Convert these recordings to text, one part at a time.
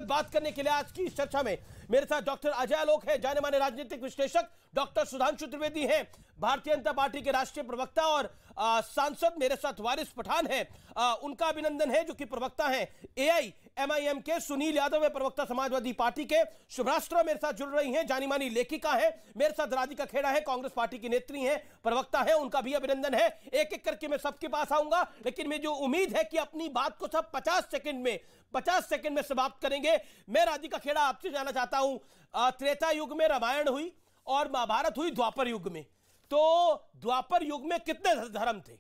बात करने के लिए आज की इस चर्चा में मेरे साथ डॉक्टर अजय आलोक है, जाने माने राजनीतिक विश्लेषक। डॉक्टर सुधांशु त्रिवेदी हैं, भारतीय जनता पार्टी के राष्ट्रीय प्रवक्ता और सांसद। मेरे साथ वारिस पठान है, उनका अभिनंदन है, जो कि प्रवक्ता हैं AIMIM के। सुनील यादव है, प्रवक्ता समाजवादी पार्टी के। शुभ्राष्ट्र मेरे साथ जुड़ रही हैं, जानी मानी लेखिका है। मेरे साथ राधिका खेड़ा है, कांग्रेस पार्टी की नेत्री हैं, प्रवक्ता है, उनका भी अभिनंदन है। एक एक करके मैं सबके पास आऊंगा, लेकिन मैं जो उम्मीद है कि अपनी बात को सब 50 सेकंड में समाप्त करेंगे। मैं राधिका खेड़ा आपसे जानना चाहता हूं, त्रेता युग में रामायण हुई और महाभारत हुई द्वापर युग में, तो द्वापर युग में कितने धर्म थे?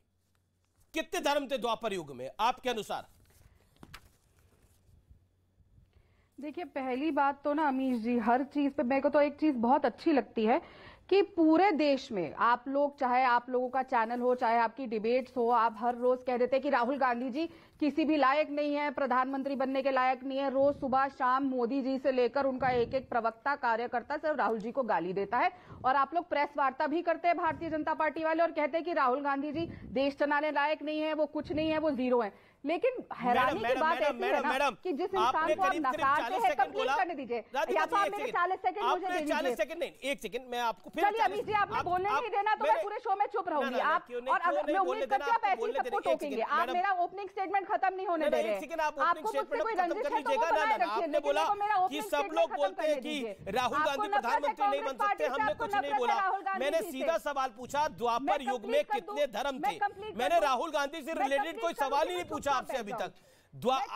कितने धर्म थे द्वापर युग में आपके अनुसार? देखिए, पहली बात तो ना अमीश जी, हर चीज पे मेरे को तो एक चीज बहुत अच्छी लगती है कि पूरे देश में आप लोग, चाहे आप लोगों का चैनल हो, चाहे आपकी डिबेट्स हो, आप हर रोज कह देते हैं कि राहुल गांधी जी किसी भी लायक नहीं है, प्रधानमंत्री बनने के लायक नहीं है। रोज सुबह शाम मोदी जी से लेकर उनका एक एक प्रवक्ता, कार्यकर्ता सिर्फ राहुल जी को गाली देता है। और आप लोग प्रेस वार्ता भी करते हैं भारतीय जनता पार्टी वाले और कहते हैं कि राहुल गांधी जी देश चलाने लायक नहीं है, वो कुछ नहीं है, वो जीरो है। लेकिन हैरानी की बात ऐसी है ना कि जिस इंसान को आप नकारते हैं, कंप्लीट करने दीजिए, या तो आप मेरे 40 सेकंड मुझे दे दीजिए। 40 सेकंड नहीं, 1 सेकंड मैं आपको फिर। चलिए अमीश जी, आपने बोलने नहीं देना तो मैं पूरे शो में चुप रहूंगी। आप, और अगर मैं उम्मीद करती हूँ आप ऐसे ही सबको टोकेंगे। आप मेरा ओपनिंग स्टेटमेंट खत्म नहीं होने दे रहे हैं। आपको मुझसे कोई रंजिश है तो वो बनाए रखिए, लेकिन मेरा ओपनिंग सब लोग बोलते हैं कि राहुल गांधी प्रधानमंत्री नहीं बन सकते, हमने कुछ नहीं बोला। मैंने सीधा सवाल पूछा, द्वापर युग में कितने धर्म थे? मैंने राहुल गांधी से रिलेटेड कोई सवाल ही नहीं पूछा आपसे अभी तक।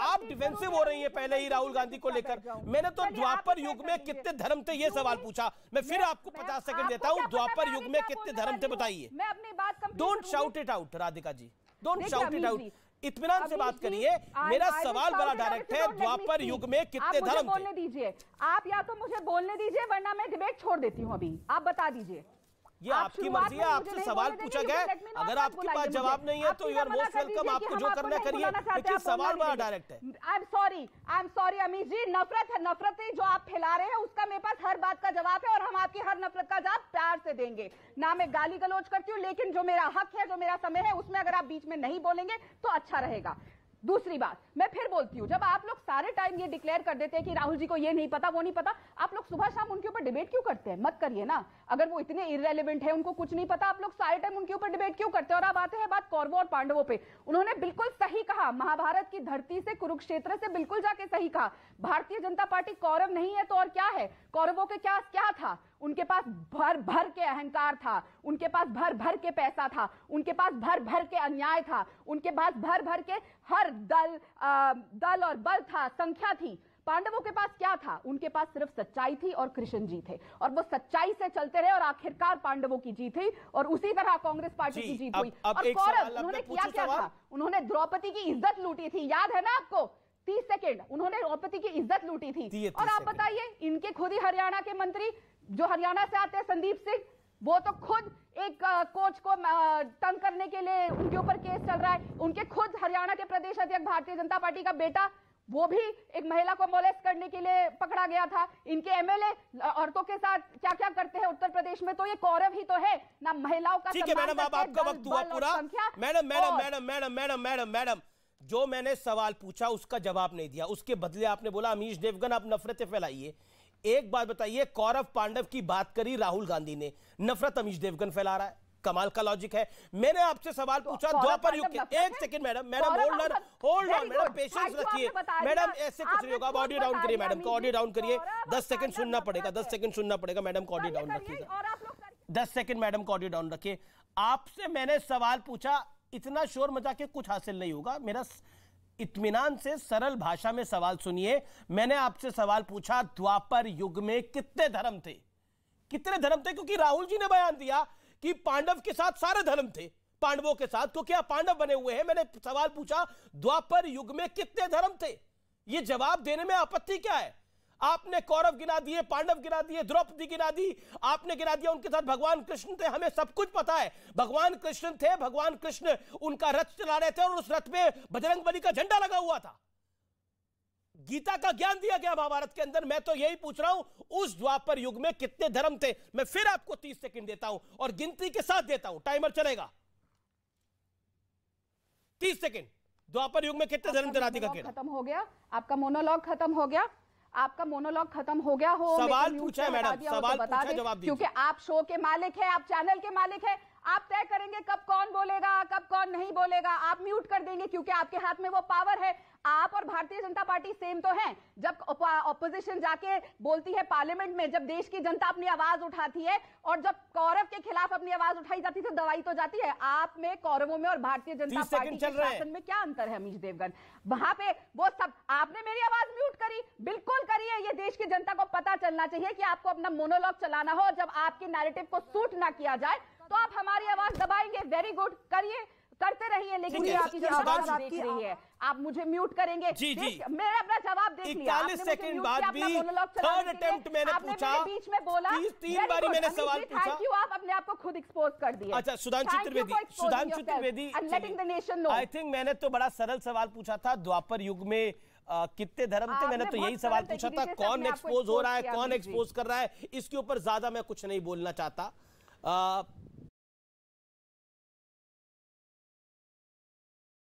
आप डिफेंसिव हो रही है पहले ही राहुल गांधी को लेकर। मैंने तो द्वापर युग में कितने धर्म थे ये सवाल पूछा। मैं फिर आपको 50 सेकंड देता हूं, द्वापर युग में कितने धर्म थे बताइए। मैं अपनी बात don't shout it out Radhika ji, don't shout it out, इत्मीनान से बात करिए। मेरा सवाल बड़ा डायरेक्ट है, द्वापर युग में कितने धर्म थे? बोलने दीजिए, आप या तो मुझे बोलने दीजिए वरना मैं डिबेट छोड़ देती हूँ। अभी आप बता दीजिए। ये आपकी मर्जी है, आपसे सवाल पूछा गया है, अगर आपके पास जवाब नहीं है तो यू आर मोस्ट वेलकम, आपको जो करना करिए, लेकिन सवाल बड़ा डायरेक्ट है। आई एम सॉरी अमीश जी, नफरत है, नफरत जो आप फैला रहे हैं उसका मेरे पास हर बात का जवाब है और हम आपकी हर नफरत का जवाब प्यार से देंगे। ना मैं गाली गलौज करती हूँ, लेकिन जो मेरा हक है, जो मेरा समय है, उसमें अगर आप बीच में नहीं बोलेंगे तो अच्छा रहेगा। दूसरी बात मैं फिर बोलती हूं, जब आप लोग सारे टाइम ये डिक्लेयर कर देते हैं कि राहुल जी को ये नहीं पता, वो नहीं पता, आप लोग सुबह शाम उनके ऊपर डिबेट क्यों करते हैं? मत करिए ना। अगर वो इतने इररेलेवेंट है, उनको कुछ नहीं पता, आप लोग सारे टाइम उनके ऊपर डिबेट क्यों करते हैं? और अब आते हैं बात कौरवों और पांडवों पे। उन्होंने बिल्कुल सही कहा, महाभारत की धरती से, कुरुक्षेत्र से बिल्कुल जाके सही कहा। भारतीय जनता पार्टी कौरव नहीं है तो और क्या है? कौरवों के क्या था? उनके पास भर भर के अहंकार था, उनके पास भर भर के पैसा था, उनके पास भर भर के अन्याय था, उनके पास भर भर के हर दल और बल था, संख्या थी। पांडवों के पास क्या था? उनके पास सिर्फ सच्चाई थी और कृष्ण जी थे, और वो सच्चाई से चलते रहे और आखिरकार पांडवों की जीत हुई और उसी तरह कांग्रेस पार्टी की जीत हुई। और कौरव, उन्होंने किया क्या था? उन्होंने द्रौपदी की इज्जत लूटी थी, याद है ना आपको? 30 सेकेंड, उन्होंने द्रौपदी की इज्जत लूटी थी। और आप बताइए, इनके खुद ही हरियाणा के मंत्री जो हरियाणा से आते हैं, संदीप सिंह, वो तो खुद एक कोच को तंग करने के लिए उनके ऊपर केस चल रहा है। उनके खुद हरियाणा के प्रदेश अध्यक्ष भारतीय जनता पार्टी का बेटा, वो भी एक महिला को मोलेस्ट करने के लिए पकड़ा गया था। इनके एमएलए औरतों के साथ क्या क्या करते हैं उत्तर प्रदेश में, तो ये कौरव ही तो है ना। महिलाओं का ठीक है मैडम, अब आपका वक्त हुआ पूरा। मैडम, जो मैंने सवाल पूछा उसका जवाब नहीं दिया, उसके बदले आपने बोला अमीश देवगन आप नफरतें फैलाइए। एक बात बताइए, कौरव पांडव की बात करी राहुल गांधी ने, नफरत अमीश देवगन फैला रहा है। कमाल का लॉजिक है। मैंने आपसे सवाल पूछा द्वापर युग के। एक second madam, hold on madam, patience रखिए मैडम, ऐसे कुछ नहीं होगा। ऑडियो डाउन करिए मैडम, को ऑडियो डाउन करिए। 10 सेकंड सुनना पड़ेगा, 10 सेकंड सुनना पड़ेगा मैडम, को ऑडियो डाउन रखिएगा। 10 सेकंड मैडम, को ऑडियो डाउन रखिए। आपसे मैंने सवाल पूछा, इतना शोर मचा के कुछ हासिल नहीं होगा। मेरा इत्मीनान से सरल भाषा में सवाल सुनिए। मैंने आपसे सवाल पूछा, द्वापर युग में कितने धर्म थे? कितने धर्म थे? क्योंकि राहुल जी ने बयान दिया कि पांडव के साथ सारे धर्म थे, पांडवों के साथ क्योंकि आप पांडव बने हुए हैं। मैंने सवाल पूछा, द्वापर युग में कितने धर्म थे? यह जवाब देने में आपत्ति क्या है? आपने कौरव गिना दिए, पांडव गिना दिए, द्रौपदी गिना दी, आपने गिना दिया उनके साथ भगवान कृष्ण थे। हमें सब कुछ पता है, भगवान कृष्ण थे, भगवान कृष्ण उनका रथ चला रहे थे और उस रथ में बजरंगबली का झंडा लगा हुआ था। गीता का ज्ञान दिया गया महाभारत के अंदर। मैं तो यही पूछ रहा हूं, उस द्वापर युग में कितने धर्म थे? मैं फिर आपको 30 सेकंड देता हूं और गिनती के साथ देता हूं, टाइमर चलेगा। 30 सेकंड। द्वापर युग में कितने धर्म थे? राधिका खेड़ा, खत्म हो गया आपका मोनोलॉग, खत्म हो गया। आपका मोनोलॉग खत्म हो गया हो, सवाल पूछा है मैडम, सवाल पूछा है, जवाब दीजिए। क्योंकि आप शो के मालिक हैं, आप चैनल के मालिक हैं, आप तय करेंगे कब कौन बोलेगा कब कौन नहीं बोलेगा। आप म्यूट कर देंगे क्योंकि आपके हाथ में वो पावर है। आप और भारतीय जनता पार्टी सेम तो हैं। जब ऑपोजिशन जाके बोलती है पार्लियामेंट में, जब देश की जनता अपनी आवाज उठाती है, और जब कौरव के खिलाफ अपनी आवाज उठाई जाती है तो दवाई तो जाती है। आप में, कौरवों में और भारतीय जनता पार्टी के शासन में क्या अंतर है अमीश देवगन? वहां पे वो सब, आपने मेरी आवाज म्यूट करी, बिल्कुल करिए। ये देश की जनता को पता चलना चाहिए कि आपको अपना मोनोलॉग चलाना हो, जब आपके नैरेटिव को सूट ना किया जाए तो आप हमारी आवाज दबाएंगे। वेरी गुड, करिए, करते रहिए, लेकिन ये आपकी आवाज देख रही है, आप मुझे म्यूट करेंगे। जी जी, मैंने अपना जवाब देख लिया। 41 सेकंड बाद भी थर्ड अटेम्प्ट मैंने पूछा, बीच में बोला, 3 बारी मैंने सवाल पूछा। थैंक यू, आप अपने आप को खुद एक्सपोज कर दिए। अच्छा, सुधांशु त्रिवेदी, आई थिंक मैंने तो बड़ा सरल सवाल पूछा था, द्वापर युग में कितने धर्म थे, मैंने तो यही सवाल पूछा था, कौन एक्सपोज हो रहा है, कौन एक्सपोज कर रहा है, इसके ऊपर ज्यादा मैं कुछ नहीं बोलना चाहता।